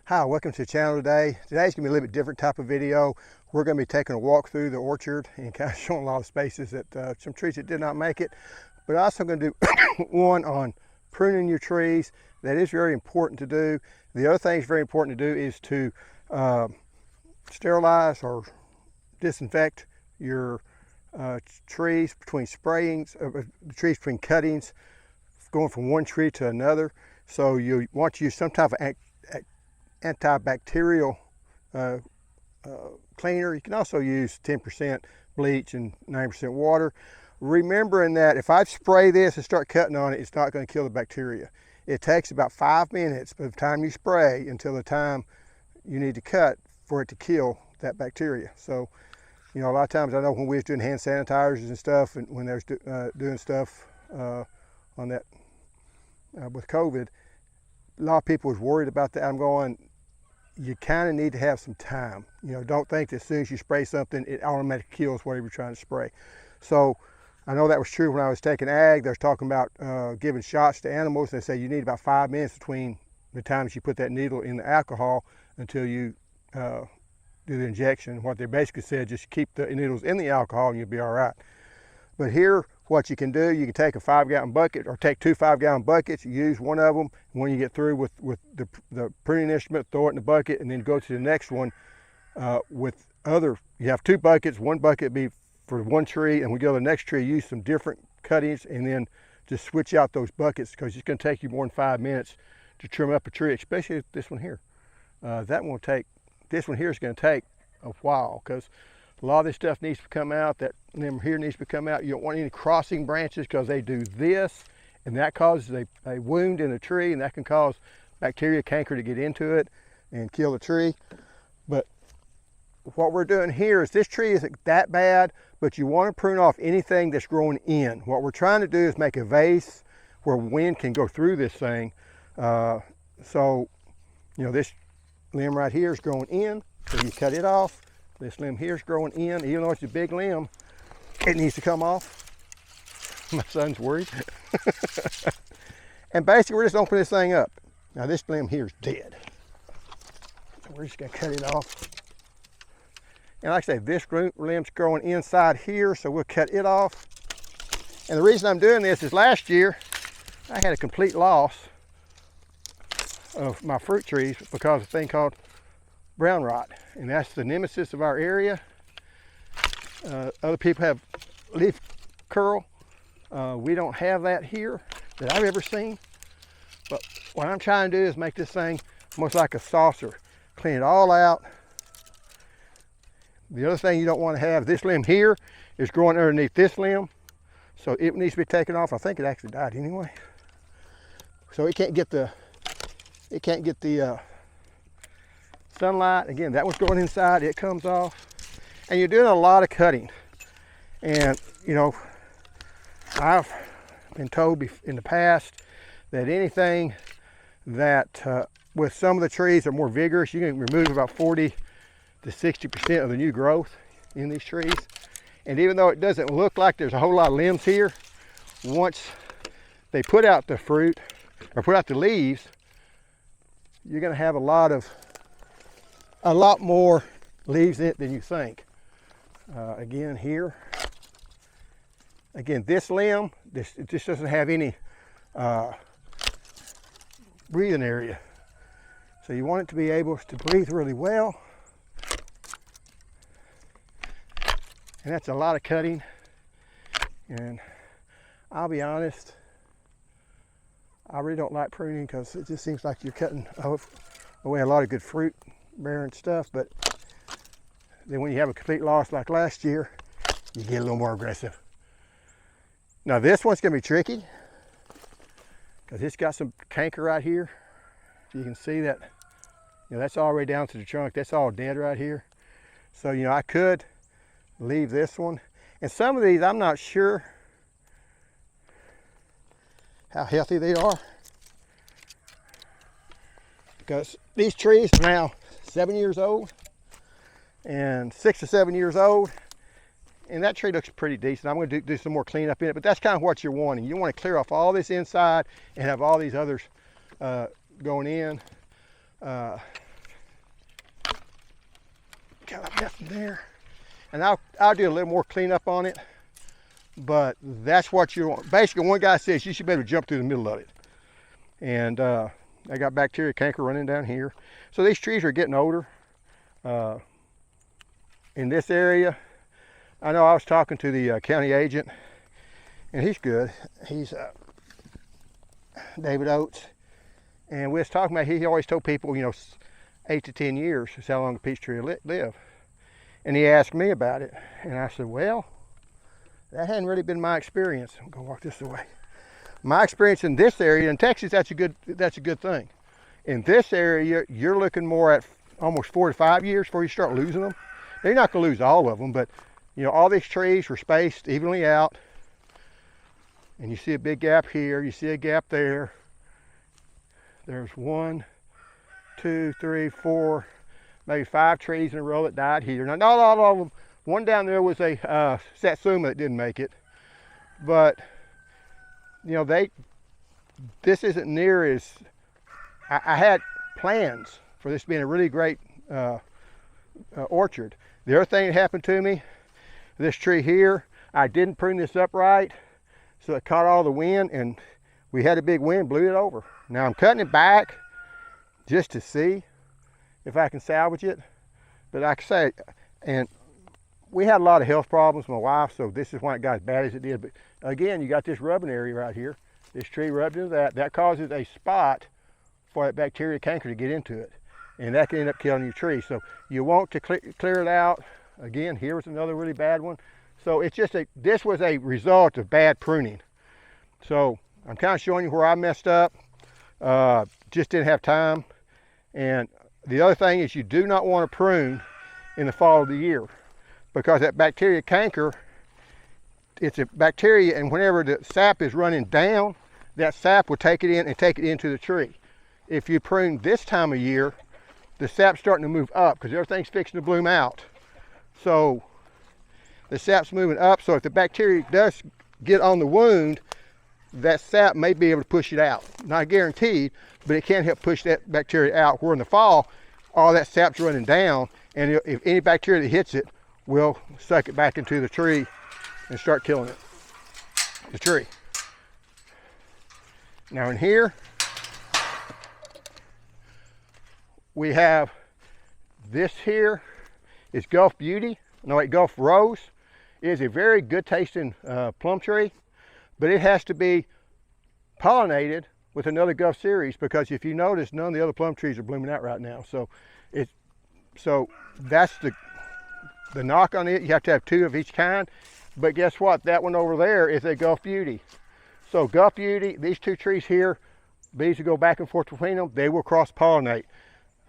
Hi, welcome to the channel today. Today's going to be a little bit different type of video. We're going to be taking a walk through the orchard and kind of showing a lot of spaces that some trees that did not make it. But also going to do one on pruning your trees. That is very important to do. The other thing that's very important to do is to sterilize or disinfect your trees between sprayings, the trees between cuttings, going from one tree to another. So you want to use some type of antibacterial cleaner. You can also use 10% bleach and 9% water. Remembering that if I spray this and start cutting on it, it's not going to kill the bacteria. It takes about 5 minutes from the time you spray until the time you need to cut for it to kill that bacteria. So, you know, a lot of times I know when we was doing hand sanitizers and stuff, and when they was doing stuff on that with COVID, a lot of people was worried about that. I'm going, you kind of need to have some time. You know, don't think that as soon as you spray something, it automatically kills whatever you're trying to spray. So I know that was true when I was taking ag. They was talking about giving shots to animals. They say you need about 5 minutes between the times you put that needle in the alcohol until you do the injection. What they basically said, just keep the needles in the alcohol and you'll be all right. But here, what you can do, you can take a 5-gallon bucket or take 2 5-gallon buckets, use one of them. When you get through with the pruning instrument, throw it in the bucket and then go to the next one with other. You have 2 buckets, one bucket be for one tree, and we go to the next tree, use some different cuttings and then just switch out those buckets, because it's going to take you more than 5 minutes to trim up a tree, especially this one here. This one here is going to take a while, because a lot of this stuff needs to come out. That limb here needs to come out. You don't want any crossing branches, because they do this, and that causes a wound in the tree, and that can cause bacteria, canker to get into it and kill the tree. But what we're doing here is, this tree isn't that bad, but you want to prune off anything that's growing in. What we're trying to do is make a vase where wind can go through this thing. So, you know, this limb right here is growing in, so you cut it off. This limb here is growing in. Even though it's a big limb, it needs to come off. My son's worried. And basically, we're just opening this thing up. Now, this limb here is dead. So we're just going to cut it off. And like I say, this limb's growing inside here, so we'll cut it off. And the reason I'm doing this is, last year, I had a complete loss of my fruit trees because of a thing called brown rot, and that's the nemesis of our area. Other people have leaf curl. We don't have that here that I've ever seen. But what I'm trying to do is make this thing almost like a saucer. Clean it all out. The other thing you don't want to have, this limb here is growing underneath this limb, so it needs to be taken off. I think it actually died anyway. So it can't get the sunlight. Again, that one's going inside, it comes off. And you're doing a lot of cutting. And, you know, I've been told in the past that anything that, with some of the trees that are more vigorous, you can remove about 40 to 60% of the new growth in these trees. And even though it doesn't look like there's a whole lot of limbs here, once they put out the fruit, or put out the leaves, you're going to have a lot more leaves in it than you think. Again here, this limb, it just doesn't have any breathing area. So you want it to be able to breathe really well. And that's a lot of cutting. And I'll be honest, I really don't like pruning, because it just seems like you're cutting away a lot of good fruit bearing stuff. But then when you have a complete loss like last year, you get a little more aggressive. Now this one's going to be tricky, because it's got some canker right here. So you can see that, you know, that's all the way down to the trunk. That's all dead right here. So, you know, I could leave this one. And some of these, I'm not sure how healthy they are, because these trees are now 7 years old and 6 or 7 years old, and that tree looks pretty decent. I'm going to do some more cleanup in it, but that's kind of what you're wanting. You want to clear off all this inside and have all these others going in. got nothing there. And I'll do a little more cleanup on it, but that's what you want. Basically, one guy says you should be able to jump through the middle of it. And I got bacteria canker running down here. So these trees are getting older. In this area, I know I was talking to the county agent, and he's good. He's David Oates. And we was talking about, he always told people, 8 to 10 years is how long a peach tree will live. And he asked me about it. And I said, well, that hadn't really been my experience. I'm gonna walk this way. My experience in this area, in Texas, that's a good thing. In this area, you're looking more at almost 4 to 5 years before you start losing them. They're not gonna lose all of them, but all these trees were spaced evenly out. And you see a big gap here, you see a gap there. There's 1, 2, 3, 4, maybe 5 trees in a row that died here. Now, not all of them. One down there was a satsuma that didn't make it. But, this isn't near as, I had plans for this being a really great orchard. The other thing that happened to me, this tree here, I didn't prune this up right, so it caught all the wind, and we had a big wind, blew it over. Now I'm cutting it back just to see if I can salvage it. But like I say, and we had a lot of health problems, my wife, so this is why it got as bad as it did. But again, you got this rubbing area right here. This tree rubbed into that. That causes a spot for that bacteria canker to get into it. And that can end up killing your tree. So you want to clear it out. Again, here was another really bad one. So it's just this was a result of bad pruning. So I'm kind of showing you where I messed up. Just didn't have time. And the other thing is, you do not want to prune in the fall of the year, because that bacteria canker, it's a bacteria, and whenever the sap is running down, that sap will take it in and take it into the tree. If you prune this time of year, the sap's starting to move up because everything's fixing to bloom out. So the sap's moving up, so if the bacteria does get on the wound, that sap may be able to push it out. Not guaranteed, but it can help push that bacteria out, where in the fall, all that sap's running down, and if any bacteria that hits it will suck it back into the tree and start killing it, the tree. Now in here, we have this here is Gulf Beauty. No, wait, Gulf Rose. It is a very good tasting plum tree, but it has to be pollinated with another Gulf series, because if you notice, none of the other plum trees are blooming out right now. So that's the knock on it. You have to have 2 of each kind. But guess what? That one over there is a Gulf Beauty. So Gulf Beauty, these 2 trees here, bees will go back and forth between them. They will cross-pollinate.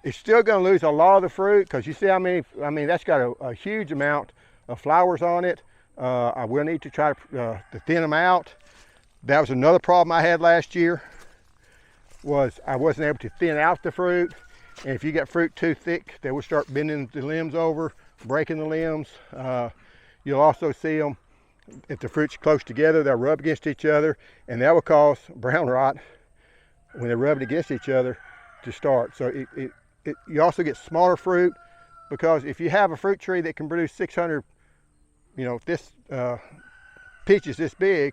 It's still going to lose a lot of the fruit, because you see how many, that's got a huge amount of flowers on it. I will need to try to thin them out. That was another problem I had last year, was I wasn't able to thin out the fruit. And if you get fruit too thick, they will start bending the limbs over, breaking the limbs. You'll also see them, if the fruit's close together, they'll rub against each other, and that will cause brown rot when they're rubbing against each other to start. So you also get smaller fruit, because if you have a fruit tree that can produce 600, if this peach is this big,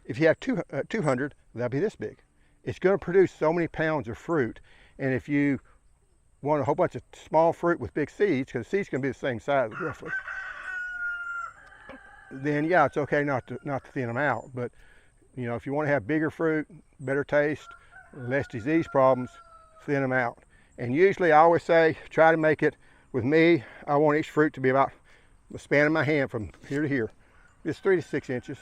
if you have 200, that'll be this big. It's going to produce so many pounds of fruit. And if you want a whole bunch of small fruit with big seeds, because seeds can be the same size roughly, then yeah, it's okay not to thin them out. But if you want to have bigger fruit, better taste, less disease problems, thin them out. And usually I always say, try to make it, with me, I want each fruit to be about the span of my hand from here to here. It's 3 to 6 inches.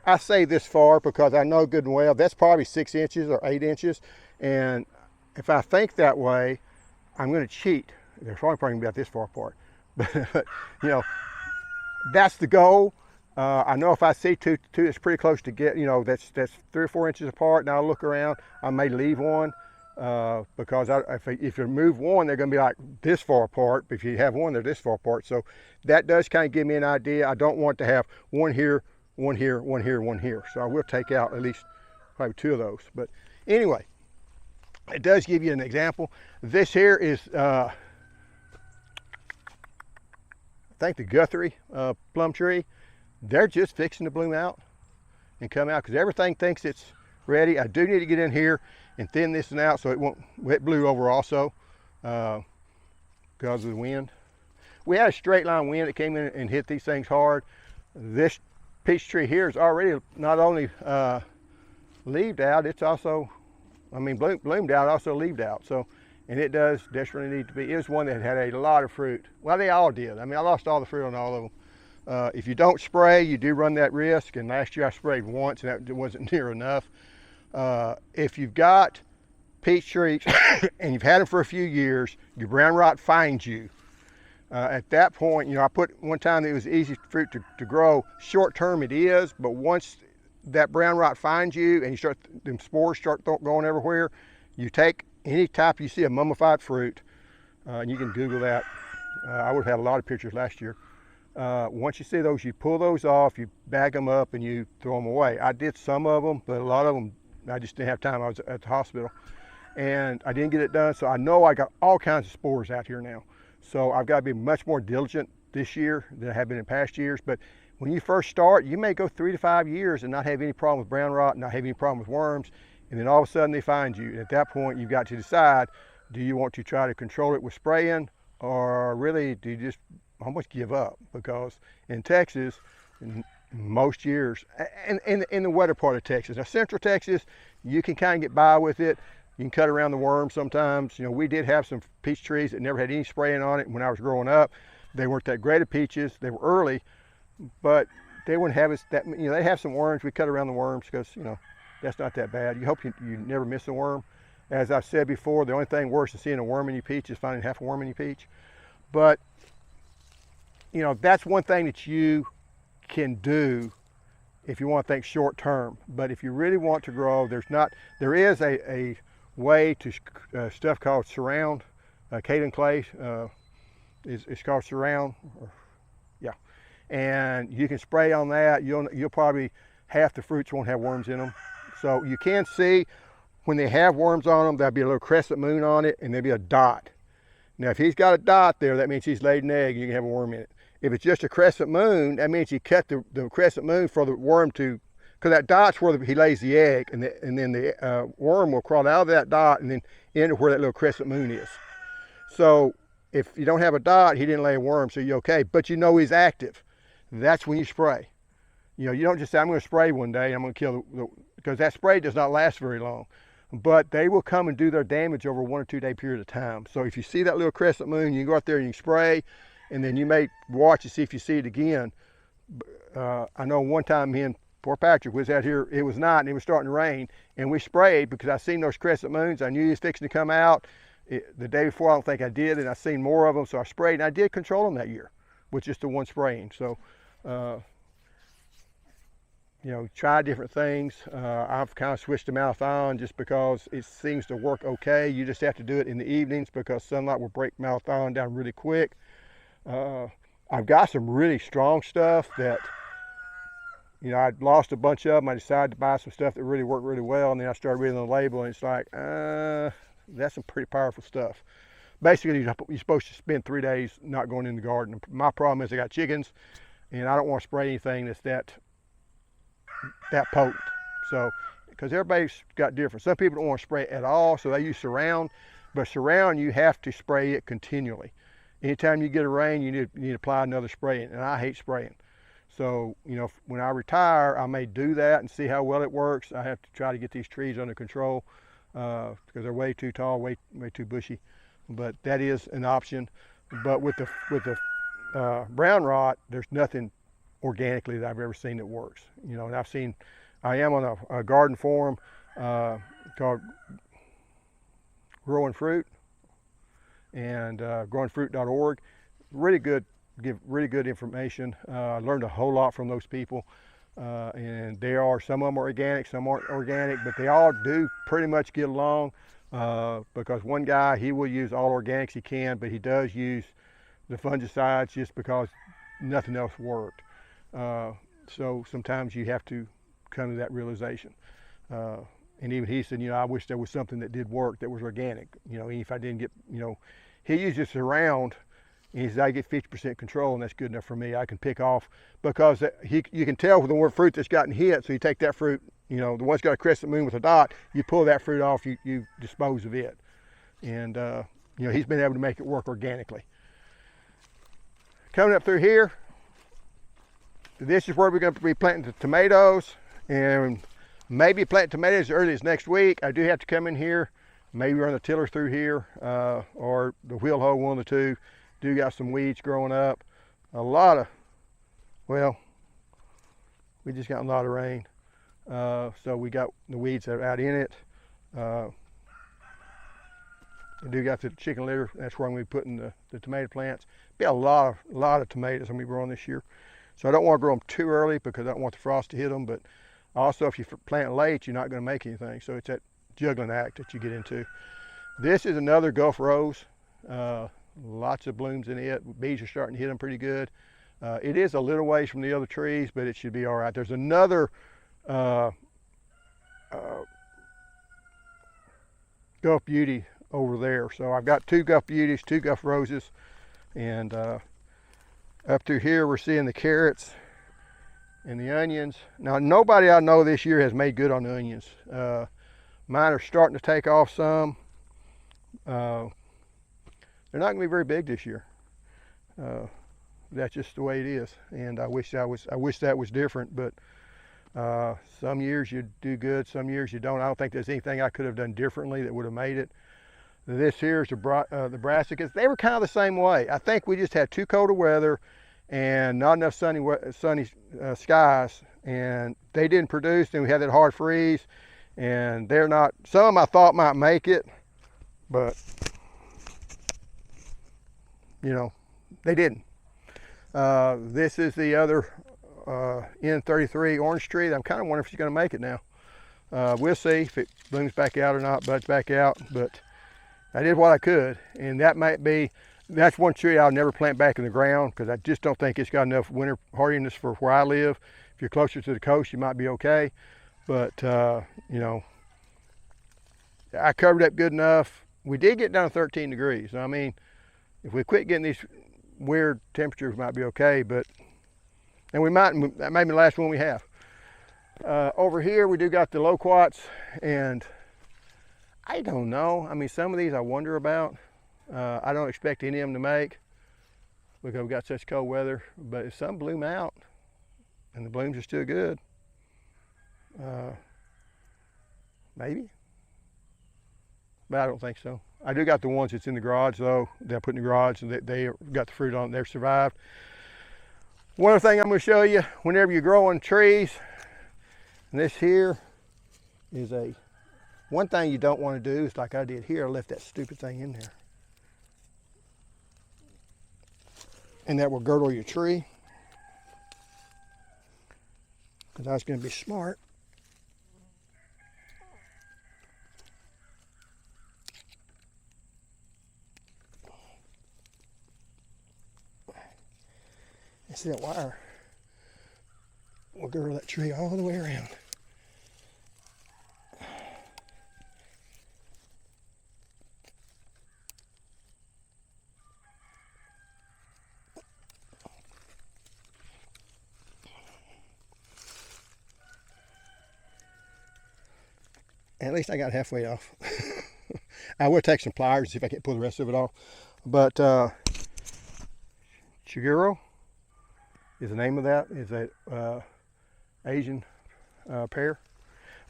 I say this far because I know good and well that's probably 6 inches or 8 inches. And if I think that way, I'm going to cheat. They're probably going to be about this far apart. But that's the goal. I know if I see two that's pretty close to get, that's 3 or 4 inches apart, and I'll look around, I may leave one. Because if you move one, they're going to be like this far apart. But if you have one, they're this far apart. So that does kind of give me an idea. I don't want to have one here, one here, one here, one here. So I will take out at least probably 2 of those. But anyway, it does give you an example. This here is think the Guthrie plum tree, they're just fixing to bloom out and come out because everything thinks it's ready. I do need to get in here and thin this one out so it won't wet blue over also because of the wind. We had a straight line wind that came in and hit these things hard. This peach tree here is already not only leaved out, it's also, I mean, bloomed out, also leaved out. So, and it does desperately need to be. It was one that had a lot of fruit. Well, they all did. I mean, I lost all the fruit on all of them. If you don't spray, you do run that risk. And last year I sprayed once, and that wasn't near enough. If you've got peach trees and you've had them for a few years, your brown rot finds you. At that point, you know, I put one time that it was easy fruit to grow. Short term it is, but once that brown rot finds you and you start, them spores start going everywhere, you take any type you see a mummified fruit, and you can Google that. I would have had a lot of pictures last year. Once you see those, you pull those off, you bag them up, and you throw them away. I did some of them, but a lot of them, I just didn't have time. I was at the hospital, and I didn't get it done, so I know I got all kinds of spores out here now. So I've got to be much more diligent this year than I have been in past years. But when you first start, you may go 3 to 5 years and not have any problem with brown rot, not have any problem with worms, and then all of a sudden they find you. And at that point, you've got to decide, do you want to try to control it with spraying, or really do you just almost give up? Because in Texas, in most years, and in the wetter part of Texas, now central Texas, you can kind of get by with it. You can cut around the worms sometimes. You know, we did have some peach trees that never had any spraying on it when I was growing up. They weren't that great of peaches. They were early, but they wouldn't have us that, you know, they have some worms. We cut around the worms because, you know, that's not that bad. You hope you never miss a worm. As I've said before, the only thing worse than seeing a worm in your peach is finding half a worm in your peach. But, you know, that's one thing that you can do if you want to think short term. But if you really want to grow, there is a way to stuff called surround. Kaden clay is called surround. Yeah, and you can spray on that. You'll probably, half the fruits won't have worms in them. So you can see when they have worms on them, there'll be a little crescent moon on it, and there'll be a dot. Now, if he's got a dot there, that means he's laid an egg, and you can have a worm in it. If it's just a crescent moon, that means you cut the crescent moon for the worm to, because that dot's where he lays the egg, and then the worm will crawl out of that dot and then into where that little crescent moon is. So if you don't have a dot, he didn't lay a worm, so you're okay. But you know he's active. That's when you spray. You know, you don't just say, I'm going to spray one day, I'm going to kill because that spray does not last very long. But they will come and do their damage over a 1 or 2 day period of time. So if you see that little crescent moon, you can go out there and you spray, and then you may watch to see if you see it again. I know one time me and poor Patrick was out here, it was night and it was starting to rain, and we sprayed because I seen those crescent moons. I knew he was fixing to come out. The day before, I don't think I did, and I seen more of them, so I sprayed, and I did control them that year with just the one spraying. So, you know, try different things. I've kind of switched to malathion just because it seems to work okay. You just have to do it in the evenings because sunlight will break malathion down really quick. I've got some really strong stuff that, you know, I'd lost a bunch of them. I decided to buy some stuff that really worked really well, and then I started reading the label, and it's like, that's some pretty powerful stuff. Basically, you're supposed to spend 3 days not going in the garden. My problem is I got chickens, and I don't want to spray anything that's that potent. So, because everybody's got different. Some people don't want to spray it at all, so they use surround. But surround, you have to spray it continually. Anytime you get a rain, you need to apply another spraying, and I hate spraying. So, you know, when I retire, I may do that and see how well it works. I have to try to get these trees under control because they're way too tall, way too bushy. But that is an option. But with the brown rot, there's nothing organically that I've ever seen that works. You know, and I am on a garden forum called Growing Fruit, and growingfruit.org. Really good, give really good information. I learned a whole lot from those people, and some of them are organic, some aren't organic, but they all do pretty much get along because one guy, he will use all organics he can, but he does use the fungicides just because nothing else worked. So sometimes you have to come to that realization. And even he said, you know, I wish there was something that did work that was organic. You know, if I didn't get, you know, he uses surround And he said, I get 50% control, and that's good enough for me. I can pick off, because you can tell with the fruit that's gotten hit, so you take that fruit, you know, the one's got a crescent moon with a dot, you pull that fruit off, you dispose of it. And, you know, he's been able to make it work organically. Coming up through here, this is where we're going to be planting the tomatoes, and maybe plant tomatoes as early as next week. I do have to come in here, maybe run the tiller through here, or the wheel hoe, one of the two. Do got some weeds growing up. A lot of, well, we just got a lot of rain. So we got the weeds that are out in it. I do got the chicken litter. That's where I'm going to be putting the tomato plants. Be a lot of tomatoes I'm going to be growing this year. So I don't want to grow them too early because I don't want the frost to hit them. But also, if you plant late, you're not going to make anything. So it's that juggling act that you get into. This is another Gulf Rose. Lots of blooms in it. Bees are starting to hit them pretty good. It is a little ways from the other trees, but it should be all right. There's another Gulf Beauty over there. So I've got 2 Gulf Beauties, 2 Gulf Roses, and up through here we're seeing the carrots and the onions. Now, nobody I know this year has made good on the onions. Mine are starting to take off some. They're not going to be very big this year. That's just the way it is, and I wish that was different. But some years you do good, some years you don't. I don't think there's anything I could have done differently that would have made it. This here is the brassicas. They were kind of the same way. I think we just had too cold of weather and not enough sunny skies, and they didn't produce. Then we had that hard freeze, and they're not. Some of them I thought might make it, but you know, they didn't. This is the other N33 orange tree. I'm kind of wondering if she's going to make it now. We'll see if it blooms back out or not, buds back out. But I did what I could, and that's one tree I'll never plant back in the ground because I just don't think it's got enough winter hardiness for where I live. If you're closer to the coast, you might be okay. But, you know, I covered up good enough. We did get down to 13 degrees. I mean, if we quit getting these weird temperatures, might be okay, but, and that may be the last one we have. Over here, we do got the loquats, and I don't know. I mean, some of these I wonder about. I don't expect any of them to make because we've got such cold weather, but if some bloom out and the blooms are still good, maybe, but I don't think so. I do got the ones that's in the garage though, that I put in the garage, and they got the fruit on it, they've survived. One other thing I'm going to show you, whenever you're growing trees, and this here is one thing you don't want to do is like I did here, I left that stupid thing in there. And that will girdle your tree. Because I was going to be smart. And see that wire will girdle that tree all the way around. At least I got halfway off. I will take some pliers and see if I can't pull the rest of it off. But Chiguro is the name of that. Is a Asian pear.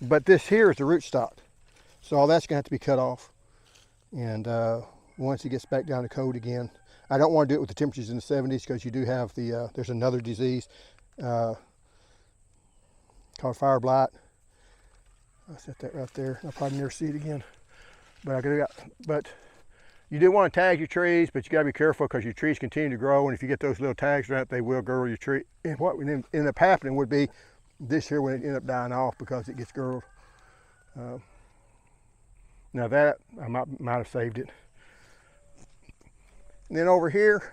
But this here is the rootstock. So all that's going to have to be cut off. And once it gets back down to cold again, I don't want to do it with the temperatures in the 70s because you do have the, there's another disease called fire blight. I'll set that right there. I'll probably never see it again. But you do want to tag your trees, but you got to be careful because your trees continue to grow, and if you get those little tags right, they will girdle your tree. And what would end up happening would be this here would end up dying off because it gets girdled. Now that I might have saved it. And then over here,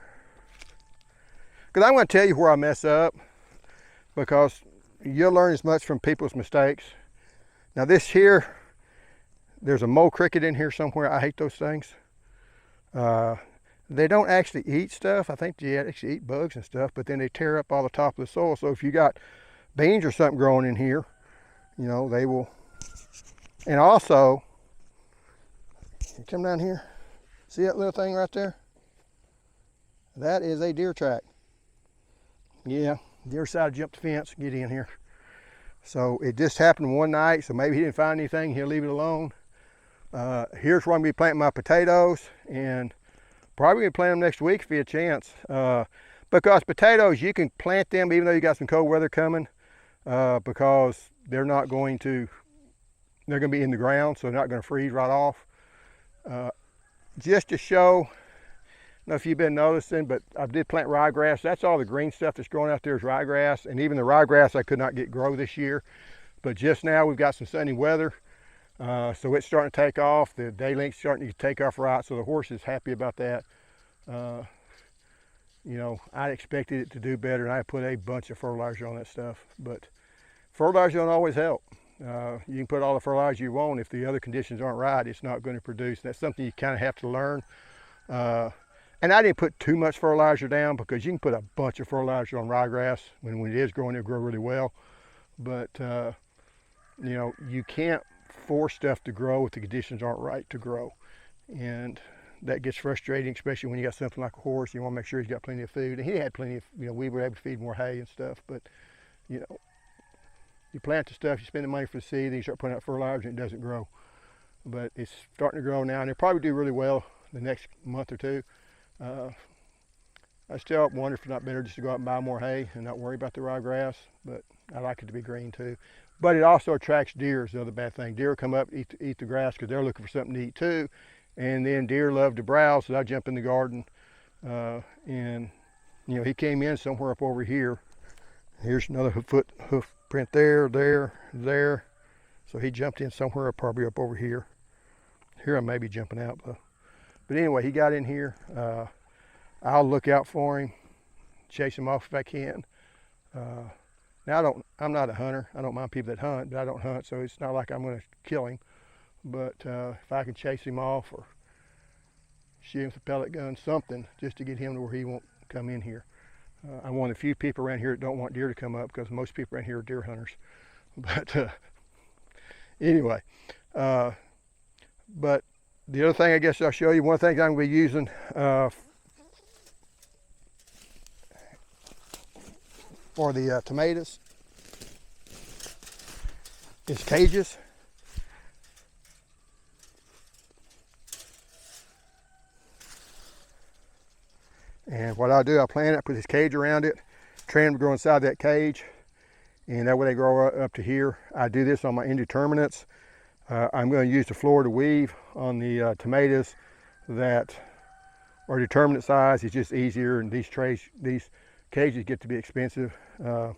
because I'm going to tell you where I mess up, because you'll learn as much from people's mistakes. Now this here, there's a mole cricket in here somewhere. I hate those things. they don't actually eat stuff. I think they actually eat bugs and stuff, but then they tear up all the top of the soil. So if you got beans or something growing in here, you know, they will. And also, come down here. See that little thing right there? That is a deer track. Yeah, deer decided to jump the fence and get in here. So it just happened one night, so maybe he didn't find anything, he'll leave it alone. Here's where I'm gonna be planting my potatoes, and probably gonna plant them next week if you get a chance. Because potatoes, you can plant them even though you got some cold weather coming, because they're not going to, they're gonna be in the ground, so they're not gonna freeze right off. Just to show, I don't know if you've been noticing, but I did plant ryegrass. That's all the green stuff that's growing out there is ryegrass, and even the ryegrass I could not get grow this year. But just now we've got some sunny weather, so it's starting to take off. The day link's starting to take off right, so the horse is happy about that. You know, I expected it to do better, and I put a bunch of fertilizer on that stuff, but fertilizer don't always help. You can put all the fertilizer you want. If the other conditions aren't right, it's not going to produce. That's something you kind of have to learn. And I didn't put too much fertilizer down because you can put a bunch of fertilizer on ryegrass. When it is growing, it'll grow really well. But, you know, you can't force stuff to grow if the conditions aren't right to grow. And that gets frustrating, especially when you got something like a horse. You want to make sure he's got plenty of food. And he had plenty of, you know, we were able to feed more hay and stuff. But, you know, you plant the stuff, you spend the money for the seed, then you start putting out fertilizer and it doesn't grow. But it's starting to grow now, and it'll probably do really well the next month or two. I still wonder if it's not better just to go out and buy more hay and not worry about the ryegrass, but I like it to be green too. But it also attracts deer is the other bad thing. Deer come up, eat the grass because they're looking for something to eat too. And then deer love to browse, so I jump in the garden. And you know, he came in somewhere up over here. Here's another hoof print there, there. So he jumped in somewhere up, probably up over here. Here I may be jumping out though. But anyway, he got in here. I'll look out for him, chase him off if I can. Now I'm not a hunter. I don't mind people that hunt, but I don't hunt, so it's not like I'm going to kill him. But if I can chase him off or shoot him with a pellet gun, something, just to get him to where he won't come in here. I'm one of the few people around here that don't want deer to come up because most people around here are deer hunters. But anyway, but the other thing I guess I'll show you, one thing I'm going to be using for the tomatoes is cages. And what I'll do, I'll plant it, put this cage around it, train them to grow inside that cage, and that way they grow up to here. I do this on my indeterminates. I'm going to use the Florida weave on the tomatoes that are determinate size. It's just easier, and these cages get to be expensive. Kind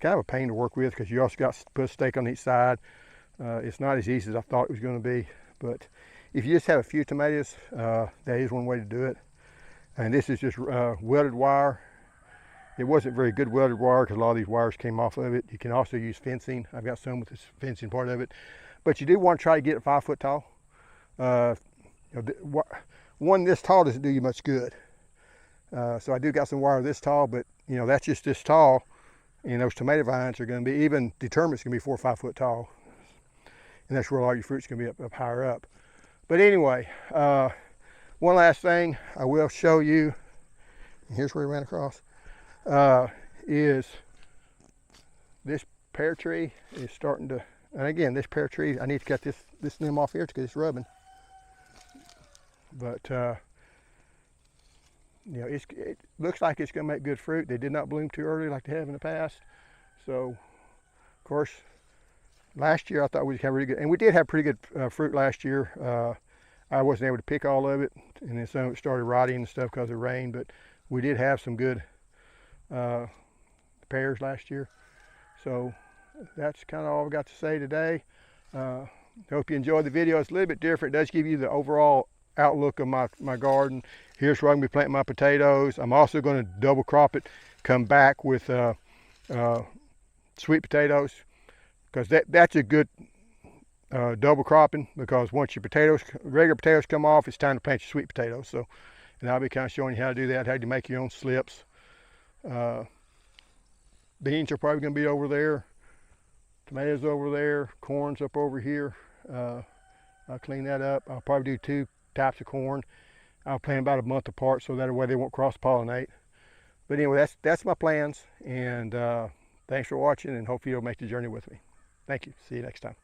of a pain to work with because you also got to put a stake on each side. It's not as easy as I thought it was going to be, but if you just have a few tomatoes, that is one way to do it. And this is just welded wire. It wasn't very good welded wire because a lot of these wires came off of it. You can also use fencing. I've got some with this fencing part of it. But you do want to try to get it 5 foot tall. You know, one this tall doesn't do you much good. So I do got some wire this tall, but you know, that's just this tall. And those tomato vines are going to be, even determinate's going to be 4 or 5 foot tall. And that's where all your fruit's going to be up higher up. But anyway, one last thing I will show you, and here's where we ran across, is this pear tree is starting to, and again, this pear tree, I need to cut this limb off here because it's rubbing. But, you know, it looks like it's going to make good fruit. They did not bloom too early like they have in the past. So, of course, last year I thought we had really good, and we did have pretty good fruit last year. I wasn't able to pick all of it, and then some of it started rotting and stuff because of rain, but we did have some good pears last year. So that's kind of all I've got to say today. Hope you enjoyed the video. It's a little bit different. It does give you the overall outlook of my garden. Here's where I'm going to be planting my potatoes. I'm also going to double crop it, come back with sweet potatoes, because that's a good double cropping, because once your regular potatoes come off, it's time to plant your sweet potatoes. So and I'll be kind of showing you how to do that, how to make your own slips. Beans are probably going to be over there, tomatoes over there, corn's up over here. I'll clean that up. I'll probably do 2 types of corn. I'll plant about a month apart so that way they won't cross-pollinate. But anyway, that's my plans, and thanks for watching, and hopefully you'll make the journey with me. Thank you. See you next time.